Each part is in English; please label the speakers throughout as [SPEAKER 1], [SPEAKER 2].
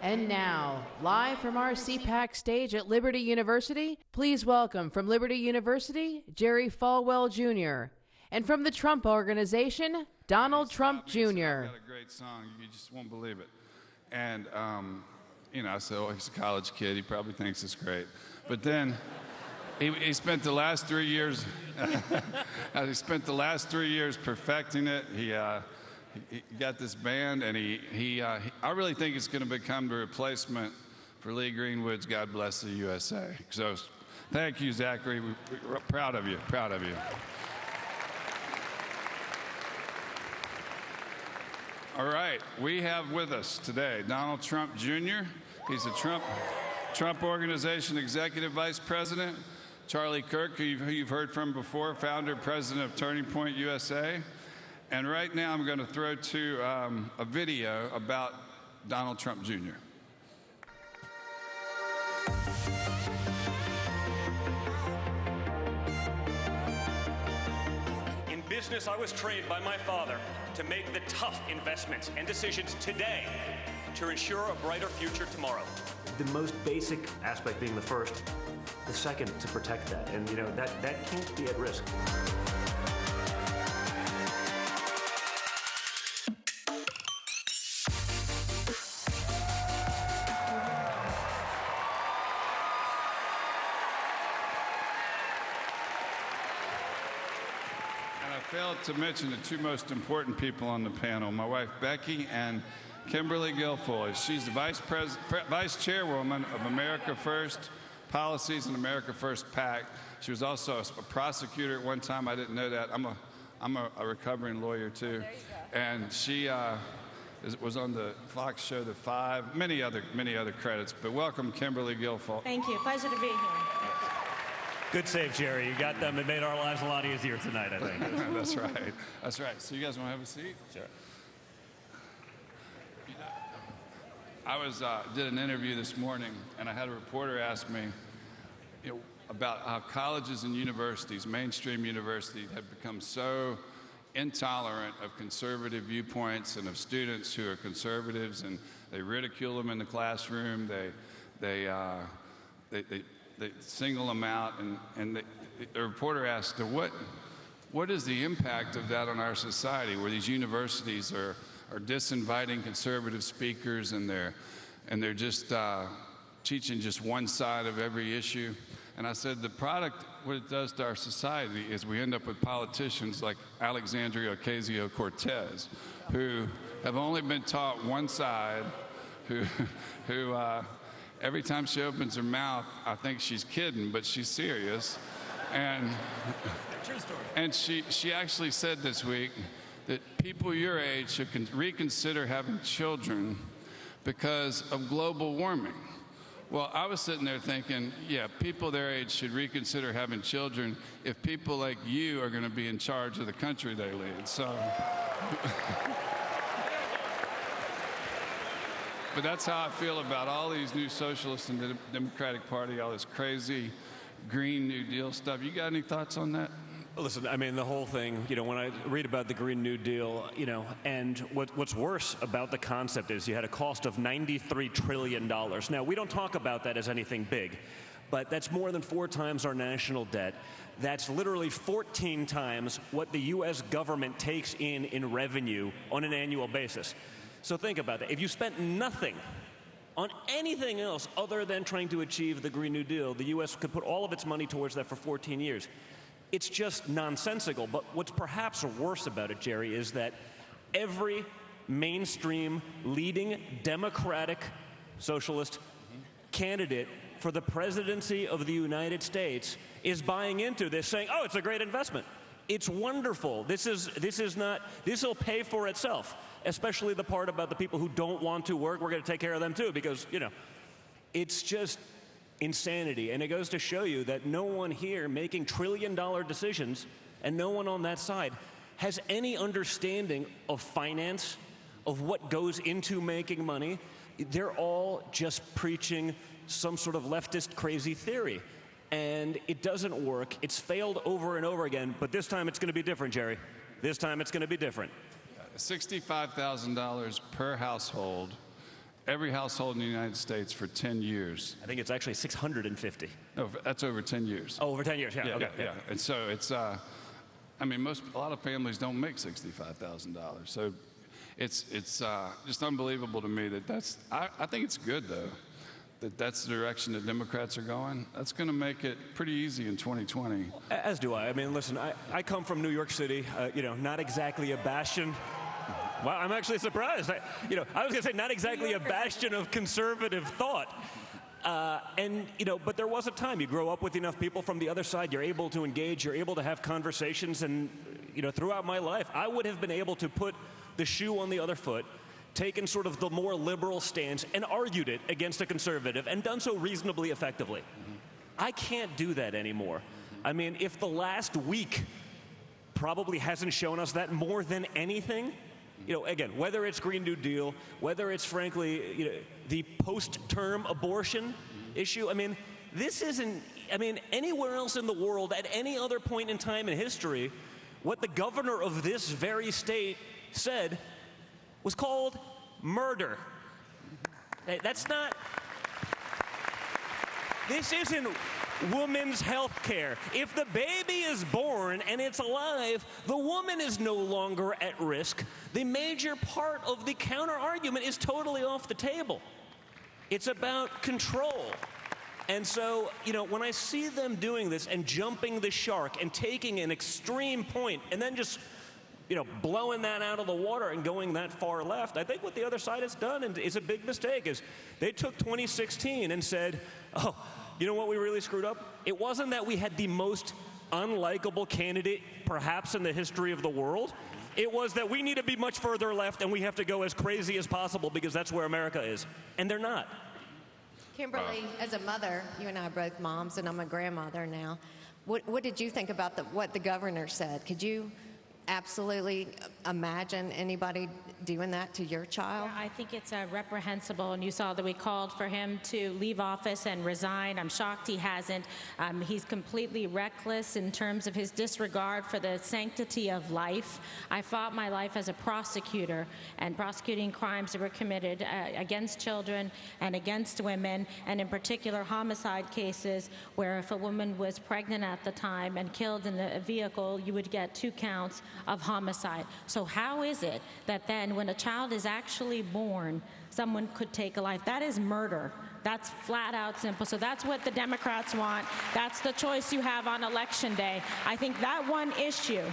[SPEAKER 1] And now, live from our CPAC stage at Liberty University, please welcome from Liberty University, Jerry Falwell Jr. And from the Trump Organization, Donald Trump Jr.
[SPEAKER 2] I've got a great song. You just won't believe it. And, I said, oh, he's a college kid. He probably thinks it's great. But then he spent the last 3 years, perfecting it. He got this band, and I really think it's going to become the replacement for Lee Greenwood's God Bless the USA. So thank you, Zachary. We're proud of you, proud of you. All right, we have with us today Donald Trump Jr. He's a Trump Organization Executive Vice President. Charlie Kirk, who you've heard from before, founder, president of Turning Point USA. And right now I'm going to throw to a video about Donald Trump Jr.
[SPEAKER 3] In business, I was trained by my father to make the tough investments and decisions today to ensure a brighter future tomorrow.
[SPEAKER 4] The most basic aspect being the first, the second to protect that. And that can't be at risk.
[SPEAKER 2] Failed to mention the two most important people on the panel, my wife Becky and Kimberly Guilfoyle. She's the vice chairwoman of America First Policies and America First PAC. She was also a prosecutor at one time. I didn't know that. I'm a recovering lawyer too. And she was on the Fox show The Five, many other credits. But welcome, Kimberly Guilfoyle.
[SPEAKER 5] Thank you. Pleasure to be here.
[SPEAKER 4] Good save, Jerry. You got them. It made our lives a lot easier tonight, I think.
[SPEAKER 2] That's right. That's right. So you guys want to have a seat?
[SPEAKER 4] Sure.
[SPEAKER 2] I did an interview this morning, and I had a reporter ask me about how colleges and universities, mainstream universities, have become so intolerant of conservative viewpoints and of students who are conservatives, and they ridicule them in the classroom. They single them out, and the reporter asked, what is the impact of that on our society, where these universities are disinviting conservative speakers, and they're just teaching just one side of every issue? And I said, the product, what it does to our society is we end up with politicians like Alexandria Ocasio-Cortez, who have only been taught one side, who every time she opens her mouth, I think she's kidding, but she's serious. And
[SPEAKER 4] true story.
[SPEAKER 2] And she actually said this week that people your age should reconsider having children because of global warming. Well, I was sitting there thinking, yeah, people their age should reconsider having children if people like you are going to be in charge of the country they lead. So. But that's how I feel about all these new socialists in the Democratic Party, all this crazy Green New Deal stuff. You got any thoughts on that?
[SPEAKER 4] Listen, I mean, the whole thing, when I read about the Green New Deal, and what's worse about the concept is you had a cost of $93 trillion. Now, we don't talk about that as anything big, but that's more than 4 times our national debt. That's literally 14 times what the U.S. government takes in revenue on an annual basis. So think about that. If you spent nothing on anything else other than trying to achieve the Green New Deal, the U.S. could put all of its money towards that for 14 years. It's just nonsensical. But what's perhaps worse about it, Jerry, is that every mainstream leading Democratic socialist candidate for the presidency of the United States is buying into this, saying, oh, it's a great investment. It's wonderful. This will pay for itself, especially the part about the people who don't want to work. We're going to take care of them too, because, it's just insanity. And it goes to show you that no one here making trillion-dollar decisions, and no one on that side, has any understanding of finance, of what goes into making money. They're all just preaching some sort of leftist crazy theory. And it doesn't work. It's failed over and over again, but this time it's going to be different, Jerry. This time it's going to be different.
[SPEAKER 2] $65,000 per household every household in the United States for 10 years.
[SPEAKER 4] I think it's actually 650.
[SPEAKER 2] No, that's over 10 years.
[SPEAKER 4] Oh, over 10 years, yeah. Okay.
[SPEAKER 2] Yeah. And so it's, I mean, a lot of families don't make $65,000. So it's just unbelievable to me that I think it's good, though, that's the direction that Democrats are going. That's going to make it pretty easy in 2020.
[SPEAKER 4] As do I. I mean, listen, I come from New York City, not exactly a bastion. Well, I'm actually surprised. I was going to say not exactly a bastion of conservative thought. But there was a time you grow up with enough people from the other side, you're able to engage, you're able to have conversations, and, throughout my life, I would have been able to put the shoe on the other foot, taken sort of the more liberal stance and argued it against a conservative and done so reasonably effectively. I can't do that anymore. I mean, if the last week probably hasn't shown us that more than anything, again, whether it's Green New Deal, whether it's frankly, the post-term abortion issue, I mean, this isn't, anywhere else in the world at any other point in time in history, what the governor of this very state said was called murder. That's not, this isn't woman's health care. If the baby is born and it's alive, the woman is no longer at risk. The major part of the counter argument is totally off the table. It's about control. And so, when I see them doing this and jumping the shark and taking an extreme point and then just blowing that out of the water and going that far left, I think what the other side has done, and is a big mistake, is they took 2016 and said, oh, you know what we really screwed up? It wasn't that we had the most unlikable candidate perhaps in the history of the world. It was that we need to be much further left and we have to go as crazy as possible because that's where America is. And they're not.
[SPEAKER 5] Kimberly, as a mother, you and I are both moms, and I'm a grandmother now. What did you think about what the governor said? Could you absolutely imagine anybody doing that to your child?
[SPEAKER 6] Yeah, I think it's reprehensible, and you saw that we called for him to leave office and resign. I'm shocked he hasn't. He's completely reckless in terms of his disregard for the sanctity of life. I fought my life as a prosecutor and prosecuting crimes that were committed against children and against women, and in particular homicide cases where if a woman was pregnant at the time and killed in a vehicle, you would get 2 counts of homicide. So how is it that then when a child is actually born, someone could take a life? That is murder. That's flat out simple. So that's what the Democrats want. That's the choice you have on Election Day. I think that one issue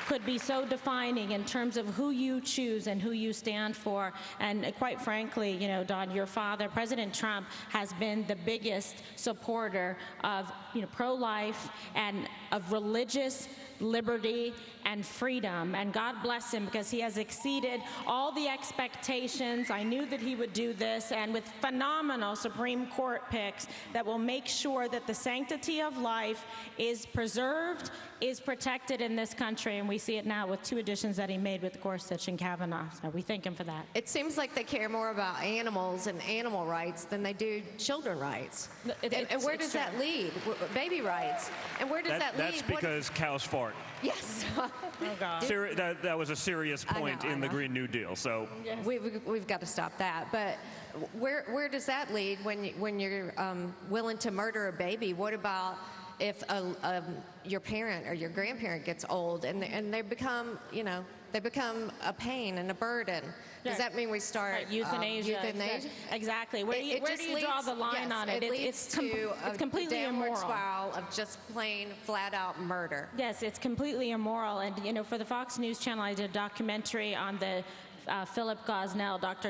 [SPEAKER 6] could be so defining in terms of who you choose and who you stand for. And quite frankly, Don, your father, President Trump, has been the biggest supporter of pro-life and of religious liberty and freedom. And God bless him, because he has exceeded all the expectations. I knew that he would do this, and with phenomenal Supreme Court picks that will make sure that the sanctity of life is preserved, is protected in this country. And we see it now with 2 additions that he made with Gorsuch and Kavanaugh. So we thank him for that.
[SPEAKER 5] It seems like they care more about animals and animal rights than they do children rights. And where does that lead? Baby rights. And where does that lead?
[SPEAKER 4] That's because cows fart.
[SPEAKER 5] Yes.
[SPEAKER 6] Oh, God.
[SPEAKER 4] That was a serious point in the Green New Deal. So
[SPEAKER 5] yes. We've got to stop that. But where does that lead when you're willing to murder a baby? What about if your parent or your grandparent gets old and they become a pain and a burden? Does that mean we start
[SPEAKER 6] euthanasia? Exactly. Where do you draw the line on it?
[SPEAKER 5] It's completely
[SPEAKER 6] immoral.
[SPEAKER 5] Downward spiral of just plain, flat-out murder.
[SPEAKER 6] Yes, it's completely immoral. And for the Fox News Channel, I did a documentary on the Dr.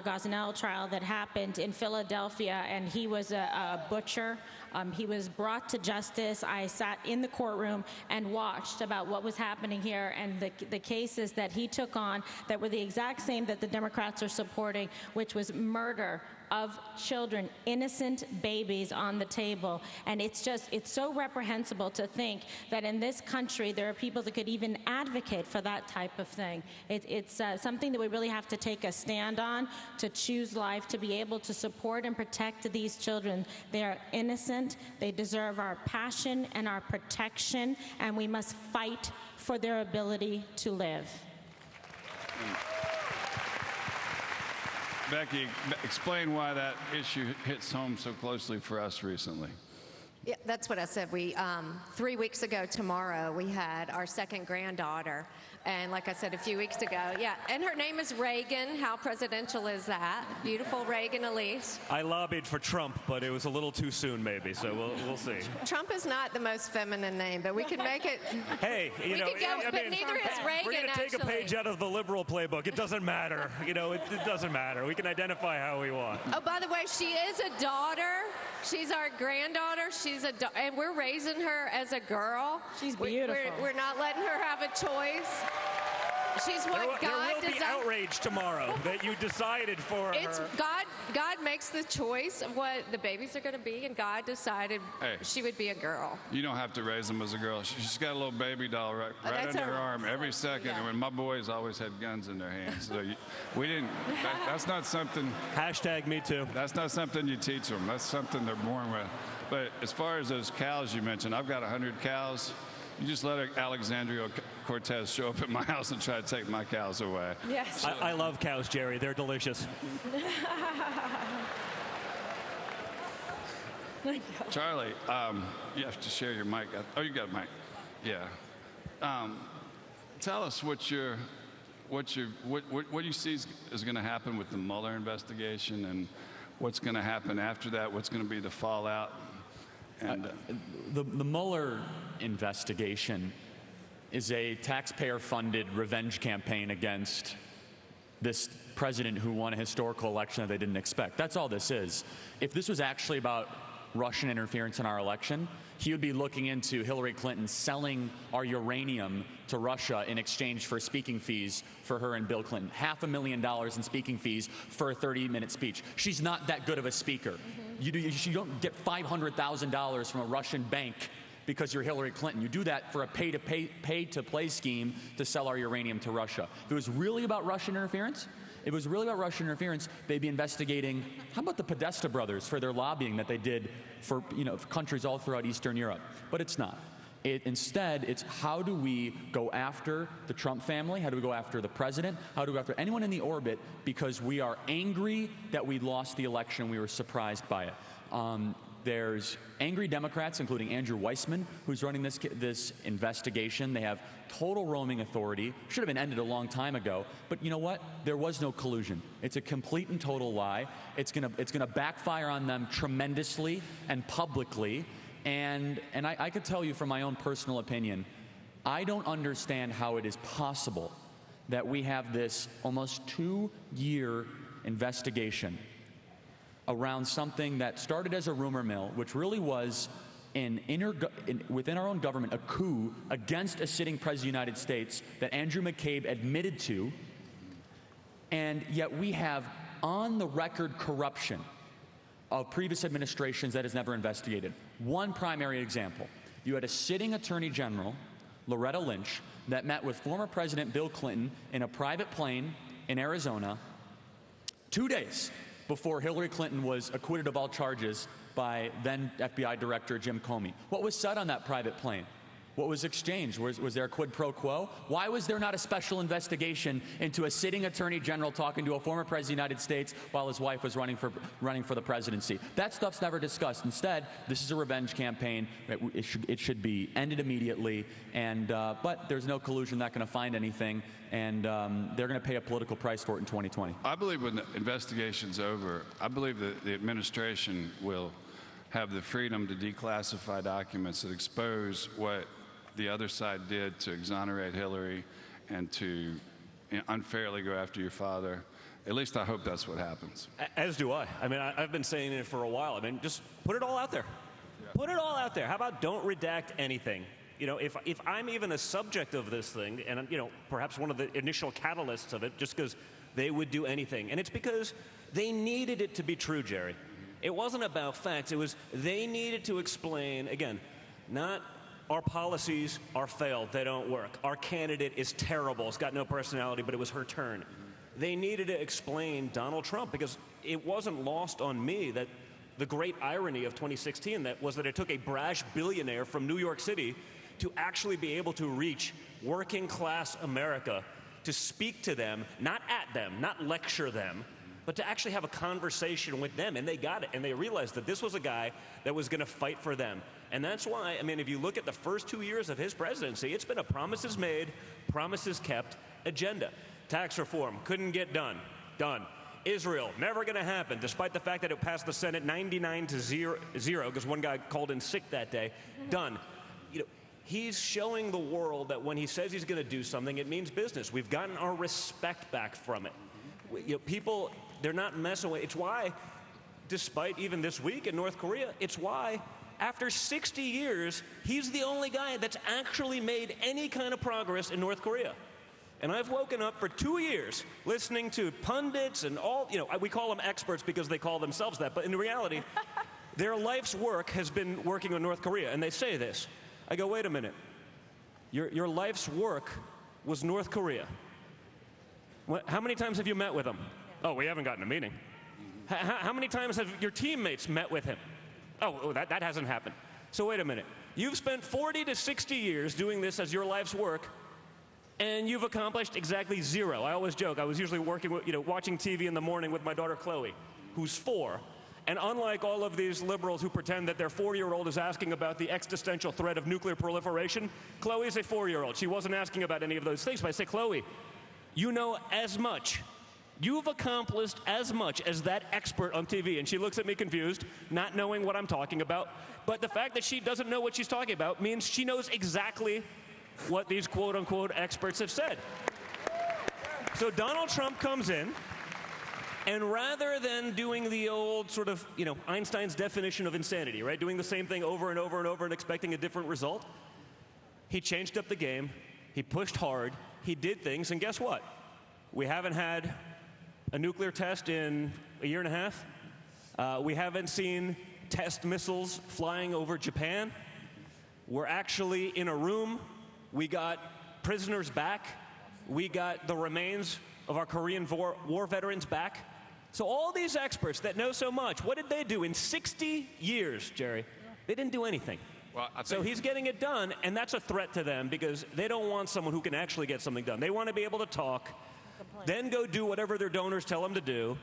[SPEAKER 6] Gosnell trial that happened in Philadelphia, and he was a butcher. He was brought to justice. I sat in the courtroom and watched about what was happening here, and the cases that he took on that were the exact same that the Democrats are supporting, which was murder of children, innocent babies on the table. And it's so reprehensible to think that in this country there are people that could even advocate for that type of thing. It's something that we really have to take a stand on, to choose life, to be able to support and protect these children. They are innocent. They deserve our passion and our protection, and we must fight for their ability to live.
[SPEAKER 2] Becky, explain why that issue hits home so closely for us recently.
[SPEAKER 5] Yeah, that's what I said. We 3 weeks ago tomorrow we had our second granddaughter, and like I said a few weeks ago, yeah, and her name is Reagan. How presidential is that? Beautiful Reagan Elise.
[SPEAKER 4] I lobbied for Trump, but it was a little too soon, maybe. So we'll see.
[SPEAKER 5] Trump is not the most feminine name, but we could make it.
[SPEAKER 4] Hey,
[SPEAKER 5] we could go, but neither is Reagan.
[SPEAKER 4] We're going to take a page out of the liberal playbook. It doesn't matter. It doesn't matter. We can identify how we want.
[SPEAKER 5] Oh, by the way, she is a daughter. She's our granddaughter. And we're raising her as a girl.
[SPEAKER 6] She's beautiful.
[SPEAKER 5] We're not letting her have a choice. She's what God
[SPEAKER 4] will be outrage tomorrow that you decided for her.
[SPEAKER 5] God makes the choice of what the babies are going to be, and God decided she would be a girl.
[SPEAKER 2] You don't have to raise them as a girl. She's got a little baby doll right under her arm every second.
[SPEAKER 5] Yeah.
[SPEAKER 2] And when my boys always had guns in their hands. So we didn't, that's not something.
[SPEAKER 4] Hashtag me too.
[SPEAKER 2] That's not something you teach them. That's something they're born with. But as far as those cows you mentioned, I've got 100 cows. You just let Alexandria Cortez show up at my house and try to take my cows away.
[SPEAKER 5] Yes.
[SPEAKER 4] I love cows, Jerry. They're delicious.
[SPEAKER 2] Charlie, you have to share your mic. Oh, you got a mic. Yeah. Tell us what do you see is going to happen with the Mueller investigation, and what's going to happen after that? What's going to be the fallout? And
[SPEAKER 7] the Mueller investigation is a taxpayer-funded revenge campaign against this president who won a historical election that they didn't expect. That's all this is. If this was actually about Russian interference in our election, he would be looking into Hillary Clinton selling our uranium to Russia in exchange for speaking fees for her and Bill Clinton. $500,000 in speaking fees for a 30-minute speech. She's not that good of a speaker. You don't get $500,000 from a Russian bank because you're Hillary Clinton. You do that for a pay-to-play scheme to sell our uranium to Russia. If it was really about Russian interference, they'd be investigating, how about the Podesta brothers for their lobbying that they did for countries all throughout Eastern Europe? But it's not. Instead, it's how do we go after the Trump family? How do we go after the president? How do we go after anyone in the orbit? Because we are angry that we lost the election. We were surprised by it. There's angry Democrats, including Andrew Weissman, who's running this investigation. They have total roaming authority. Should have been ended a long time ago. But you know what? There was no collusion. It's a complete and total lie. It's gonna backfire on them tremendously and publicly. And I could tell you from my own personal opinion, I don't understand how it is possible that we have this almost 2-year investigation around something that started as a rumor mill, which really was within our own government, a coup against a sitting president of the United States that Andrew McCabe admitted to, and yet we have on-the-record corruption of previous administrations that is never investigated. One primary example, you had a sitting Attorney General, Loretta Lynch, that met with former President Bill Clinton in a private plane in Arizona 2 days before Hillary Clinton was acquitted of all charges by then FBI Director Jim Comey. What was said on that private plane? What was exchanged? Was there a quid pro quo? Why was there not a special investigation into a sitting Attorney General talking to a former President of the United States while his wife was running for the presidency? That stuff's never discussed. Instead, this is a revenge campaign. It should be ended immediately. And but there's no collusion, not going to find anything, and they're going to pay a political price for it in 2020.
[SPEAKER 2] I believe when the investigation's over, I believe that the administration will have the freedom to declassify documents that expose what the other side did to exonerate Hillary and to unfairly go after your father. At least I hope that's what happens.
[SPEAKER 4] As do I. I mean, I've been saying it for a while. I mean, just put it all out there. Yeah. Put it all out there. How about don't redact anything? You know, if I'm even a subject of this thing, and, you know, perhaps one of the initial catalysts of it, just because they would do anything. And it's because they needed it to be true, Jerry. It wasn't about facts. It was they needed to explain, again, not our policies are failed, they don't work. Our candidate is terrible, it's got no personality, but it was her turn. They needed to explain Donald Trump, because it wasn't lost on me that the great irony of 2016 was that it took a brash billionaire from New York City to actually be able to reach working class America, to speak to them, not at them, not lecture them, but to actually have a conversation with them, and they got it, and they realized that this was a guy that was going to fight for them. And that's why, I mean, if you look at the first 2 years of his presidency, it's been a promises made, promises kept agenda. Tax reform, couldn't get done. Done. Israel, never going to happen, despite the fact that it passed the Senate 99-0, because one guy called in sick that day. Done. You know, he's showing the world that when he says he's going to do something, it means business. We've gotten our respect back from it. You know, people, they're not messing with it. It's why, despite even this week in North Korea, it's why after 60 years, he's the only guy that's actually made any kind of progress in North Korea. And I've woken up for 2 years listening to pundits and all, you know, we call them experts because they call themselves that, but in reality, their life's work has been working on North Korea, and they say this. I go, wait a minute. Your life's work was North Korea. How many times have you met with him? Oh, we haven't gotten a meeting. How many times have your teammates met with him? Oh, that hasn't happened. So wait a minute. You've spent 40 to 60 years doing this as your life's work, and you've accomplished exactly zero. I always joke, I was usually working with, watching TV in the morning with my daughter Chloe, who's 4. And unlike all of these liberals who pretend that their 4-year-old is asking about the existential threat of nuclear proliferation, Chloe's a 4-year-old. She wasn't asking about any of those things, but I say, Chloe, you know as much. You've accomplished as much as that expert on TV. And she looks at me confused, not knowing what I'm talking about. But the fact that she doesn't know what she's talking about means she knows exactly what these quote-unquote experts have said. So Donald Trump comes in, and rather than doing the old sort of, Einstein's definition of insanity, right? Doing the same thing over and over and over and expecting a different result, he changed up the game, he pushed hard, he did things, and guess what? We haven't had a nuclear test in a year and a half. We haven't seen test missiles flying over Japan. We're actually in a room. We got prisoners back. We got the remains of our Korean War veterans back. So all these experts that know so much, what did they do in 60 years, Jerry? They didn't do anything.
[SPEAKER 2] Well,
[SPEAKER 4] so he's getting it done, and that's a threat to them because they don't want someone who can actually get something done. They want to be able to talk, then go do whatever their donors tell them to do,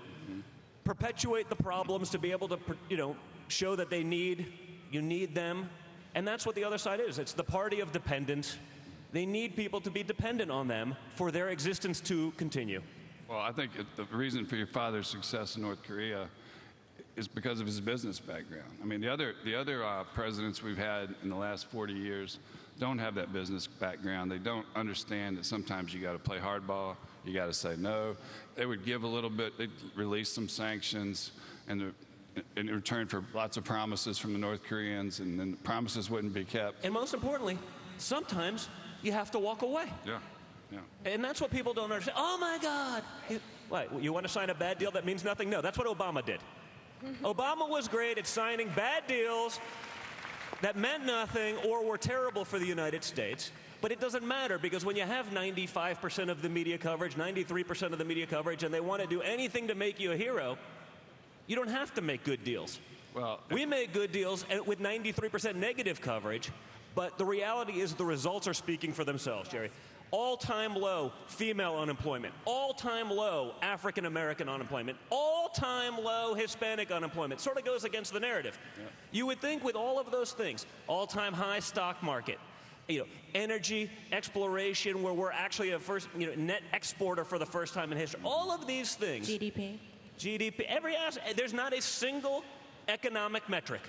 [SPEAKER 4] perpetuate the problems to be able to, show that you need them. And that's what the other side is. It's the party of dependence. They need people to be dependent on them for their existence to continue.
[SPEAKER 2] Well, I think the reason for your father's success in North Korea is because of his business background. I mean, the other presidents we've had in the last 40 years don't have that business background. They don't understand that sometimes you got to play hardball. You got to say no. They would give a little bit. They'd release some sanctions, and in return for lots of promises from the North Koreans, and then the promises wouldn't be kept.
[SPEAKER 4] And most importantly, sometimes you have to walk away.
[SPEAKER 2] Yeah.
[SPEAKER 4] And that's what people don't understand. Oh my God! What? You want to sign a bad deal that means nothing? No, that's what Obama did. Obama was great at signing bad deals that meant nothing or were terrible for the United States. But it doesn't matter because when you have 95% of the media coverage, 93% of the media coverage, and they want to do anything to make you a hero, you don't have to make good deals.
[SPEAKER 2] Well,
[SPEAKER 4] we make good deals with 93% negative coverage, but the reality is the results are speaking for themselves, Jerry. All-time low female unemployment, all-time low African-American unemployment, all-time low Hispanic unemployment. Sort of goes against the narrative. Yeah. You would think with all of those things, all-time high stock market, energy exploration where we're actually a first, net exporter for the first time in history. All of these things.
[SPEAKER 6] GDP,
[SPEAKER 4] there's not a single economic metric,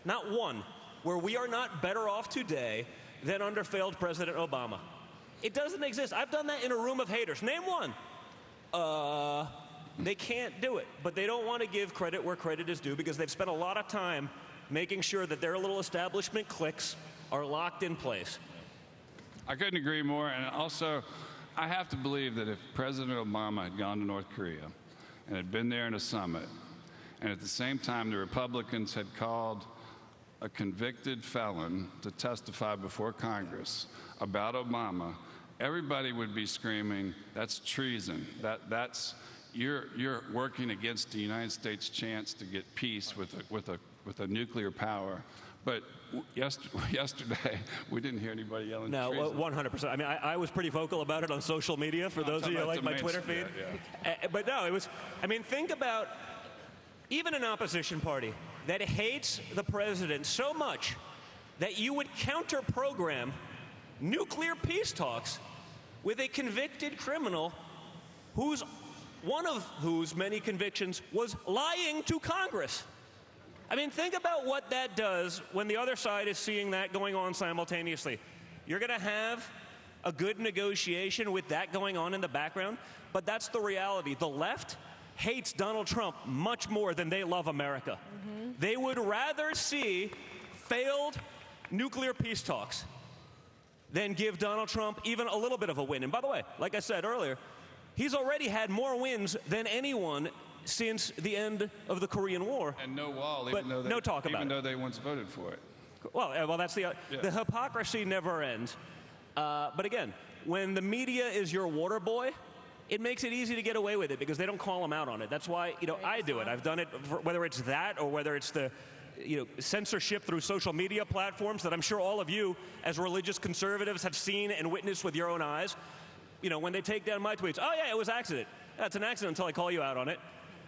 [SPEAKER 4] not one, where we are not better off today than under failed President Obama. It doesn't exist. I've done that in a room of haters. Name one. They can't do it, but they don't want to give credit where credit is due because they've spent a lot of time making sure that their little establishment cliques are locked in place.
[SPEAKER 2] I couldn't agree more. And also, I have to believe that if President Obama had gone to North Korea and had been there in a summit, and at the same time the Republicans had called a convicted felon to testify before Congress about Obama, everybody would be screaming, that's treason. That's you're working against the United States' chance to get peace with a nuclear power. But yesterday, we didn't hear anybody yelling.
[SPEAKER 4] No,
[SPEAKER 2] treason.
[SPEAKER 4] 100%. I mean, I was pretty vocal about it on social media, for those of you who like my Twitter feed. But no, it was, I mean, think about even an opposition party that hates the president so much that you would counter-program nuclear peace talks with a convicted criminal one of whose many convictions was lying to Congress. I mean, think about what that does when the other side is seeing that going on simultaneously. You're going to have a good negotiation with that going on in the background, but that's the reality. The left hates Donald Trump much more than they love America. Mm-hmm. They would rather see failed nuclear peace talks than give Donald Trump even a little bit of a win. And by the way, like I said earlier, he's already had more wins than anyone since the end of the Korean War.
[SPEAKER 2] And no wall,
[SPEAKER 4] but
[SPEAKER 2] even though they once voted for it.
[SPEAKER 4] Well, that's the hypocrisy never ends. But again, when the media is your water boy, it makes it easy to get away with it because they don't call them out on it. That's why, I do it. I've done it, whether it's that or whether it's the censorship through social media platforms that I'm sure all of you as religious conservatives have seen and witnessed with your own eyes. When they take down my tweets, oh yeah, it was an accident. That's an accident until I call you out on it.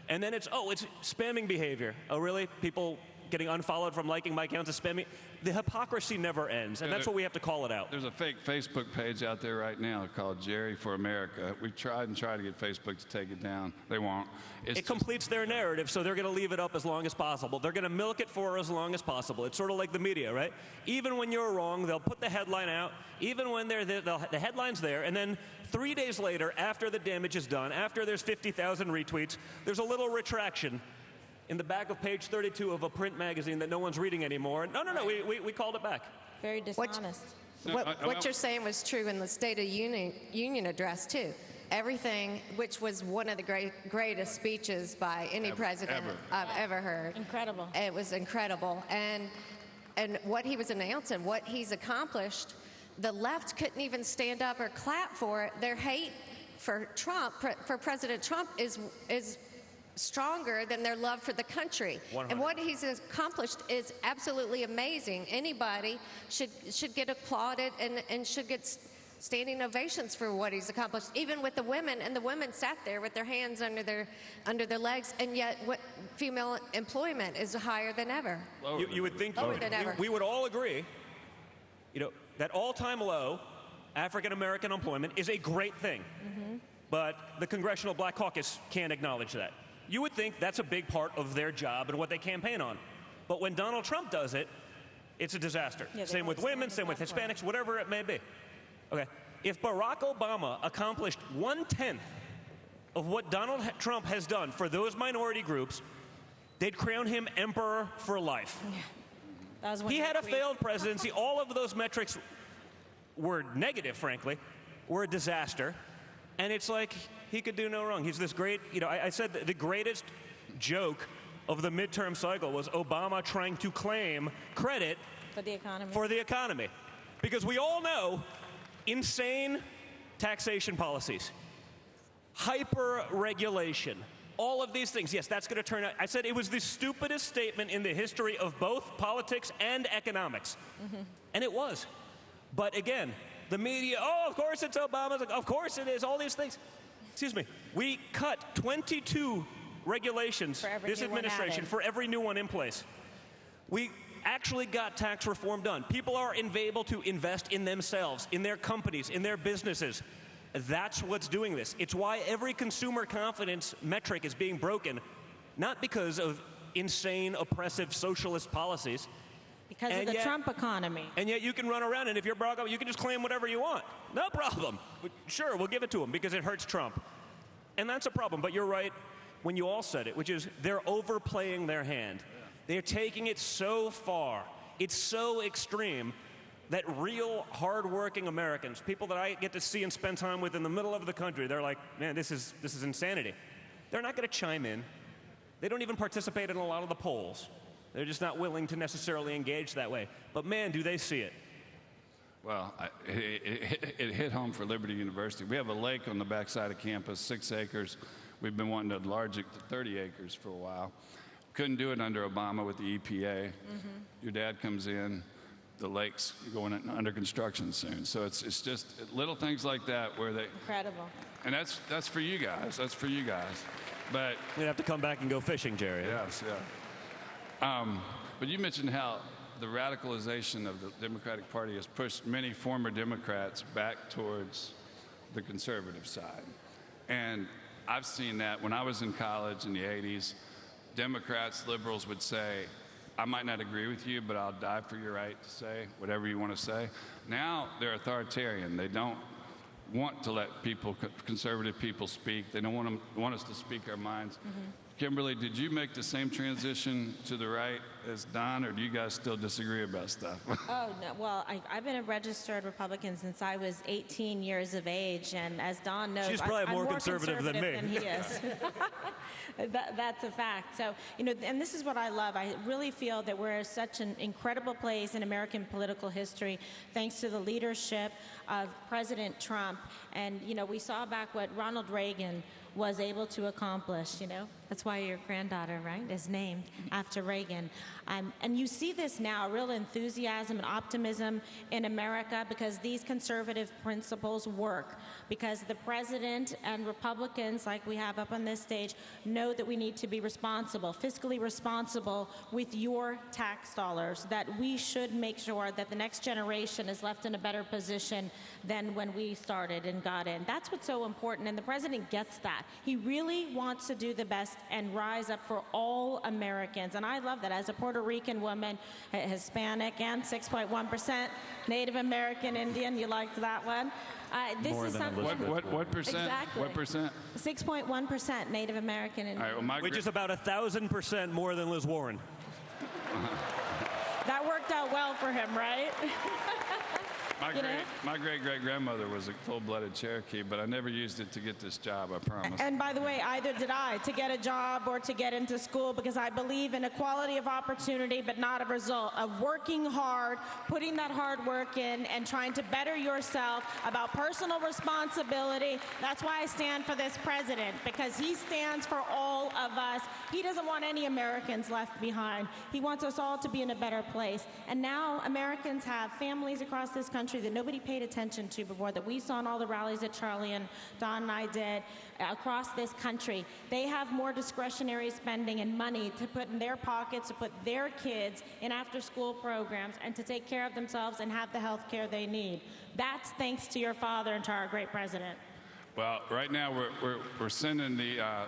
[SPEAKER 4] And then it's spamming behavior. Oh, really? People getting unfollowed from liking my accounts is spamming. The hypocrisy never ends, and that's what we have to call it out.
[SPEAKER 2] There's a fake Facebook page out there right now called Jerry for America. We tried to get Facebook to take it down. They won't.
[SPEAKER 4] It completes their narrative, so they're going to leave it up as long as possible. They're going to milk it for as long as possible. It's sort of like the media, right? Even when you're wrong, they'll put the headline out. Even when the headline's there, and then 3 days later, after the damage is done, after there's 50,000 retweets, there's a little retraction in the back of page 32 of a print magazine that no one's reading anymore. No, we called it back.
[SPEAKER 6] Very dishonest.
[SPEAKER 5] What you're saying was true in the State of Union address, too. Everything, which was one of the greatest speeches by any president I've ever heard.
[SPEAKER 6] Incredible.
[SPEAKER 5] It was incredible. And what he was announcing, what he's accomplished, the left couldn't even stand up or clap for it. Their hate for Trump, for President Trump, is stronger than their love for the country.
[SPEAKER 4] 100.
[SPEAKER 5] And what he's accomplished is absolutely amazing. Anybody should get applauded and should get standing ovations for what he's accomplished, even with the women. And the women sat there with their hands under their legs, and yet female employment is higher than ever.
[SPEAKER 4] You would think
[SPEAKER 5] lower than ever.
[SPEAKER 4] We would all agree, that all-time low African-American employment is a great thing. Mm-hmm. But the Congressional Black Caucus can't acknowledge that. You would think that's a big part of their job and what they campaign on. But when Donald Trump does it, it's a disaster. Yeah, same with women, same with Hispanics, whatever it may be. Okay, if Barack Obama accomplished 1/10 of what Donald Trump has done for those minority groups, they'd crown him emperor for life.
[SPEAKER 6] Yeah. That was when
[SPEAKER 4] he had a failed presidency. All of those metrics were negative, frankly, were a disaster. And it's like he could do no wrong. He's this great, I said the greatest joke of the midterm cycle was Obama trying to claim credit for the economy. Because we all know insane taxation policies, hyper-regulation, all of these things. Yes, that's going to turn out. I said it was the stupidest statement in the history of both politics and economics. Mm-hmm. And it was. But again, the media, of course it's Obama. Of course it is. All these things. Excuse me. We cut 22 regulations, this administration, for every new one in place. We actually got tax reform done. People are able to invest in themselves, in their companies, in their businesses. That's what's doing this. It's why every consumer confidence metric is being broken, not because of insane, oppressive socialist policies.
[SPEAKER 6] Because of the Trump economy.
[SPEAKER 4] And yet you can run around, and if you're Barack Obama, you can just claim whatever you want. No problem. Sure, we'll give it to him because it hurts Trump. And that's a problem. But you're right when you all said it, which is they're overplaying their hand. They're taking it so far. It's so extreme that real hardworking Americans, people that I get to see and spend time with in the middle of the country, they're like, man, this is insanity. They're not going to chime in. They don't even participate in a lot of the polls. They're just not willing to necessarily engage that way. But man, do they see it.
[SPEAKER 2] Well, it hit home for Liberty University. We have a lake on the backside of campus, 6 acres. We've been wanting to enlarge it to 30 acres for a while. Couldn't do it under Obama with the EPA. Your dad comes in, the lake's going under construction soon. So it's just little things like that where they...
[SPEAKER 6] Incredible.
[SPEAKER 2] And that's for you guys. That's for you guys. But...
[SPEAKER 4] You'd have to come back and go fishing, Jerry.
[SPEAKER 2] Yes, yeah. But you mentioned how the radicalization of the Democratic Party has pushed many former Democrats back towards the conservative side. And I've seen that when I was in college in the 80s. Democrats, liberals would say, I might not agree with you, but I'll die for your right to say whatever you want to say. Now they're authoritarian. They don't want to let conservative people speak. They don't want us to speak our minds. Kimberly, did you make the same transition to the right as Don, or do you guys still disagree about stuff?
[SPEAKER 6] Oh, no. Well, I've been a registered Republican since I was 18 years of age, and as Don knows,
[SPEAKER 4] she's probably
[SPEAKER 6] I'm
[SPEAKER 4] more conservative than me.
[SPEAKER 6] Than he is. That's a fact. So, and this is what I love. I really feel that we're such an incredible place in American political history, thanks to the leadership of President Trump. And, we saw back what Ronald Reagan was able to accomplish, That's why your granddaughter, right, is named after Reagan. And you see this now, real enthusiasm and optimism in America because these conservative principles work. Because the president and Republicans, like we have up on this stage, know that we need to be responsible, fiscally responsible with your tax dollars, that we should make sure that the next generation is left in a better position than when we started and got in. That's what's so important, and the president gets that. He really wants to do the best and rise up for all Americans, and I love that. As a Puerto Rican woman, Hispanic, and 6.1% Native American Indian, you liked that one? This
[SPEAKER 4] More
[SPEAKER 6] is
[SPEAKER 4] than
[SPEAKER 6] something.
[SPEAKER 2] What percent?
[SPEAKER 6] Exactly.
[SPEAKER 2] What percent?
[SPEAKER 6] 6.1% Native American Indian.
[SPEAKER 2] All right,
[SPEAKER 4] Which is about 1,000% more than Liz Warren.
[SPEAKER 6] That worked out well for him, right?
[SPEAKER 2] My great-great-grandmother was a full-blooded Cherokee, but I never used it to get this job, I promise.
[SPEAKER 6] And by the way, either did I, to get a job or to get into school, because I believe in equality of opportunity, but not a result of working hard, putting that hard work in, and trying to better yourself, about personal responsibility. That's why I stand for this president, because he stands for all of us. He doesn't want any Americans left behind. He wants us all to be in a better place. And now Americans have families across this country that nobody paid attention to before, that we saw in all the rallies that Charlie and Don and I did across this country. They have more discretionary spending and money to put in their pockets, to put their kids in after-school programs, and to take care of themselves and have the health care they need. That's thanks to your father and to our great president.
[SPEAKER 2] Well, right now we're sending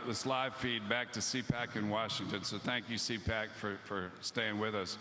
[SPEAKER 2] this live feed back to CPAC in Washington, so thank you, CPAC, for staying with us.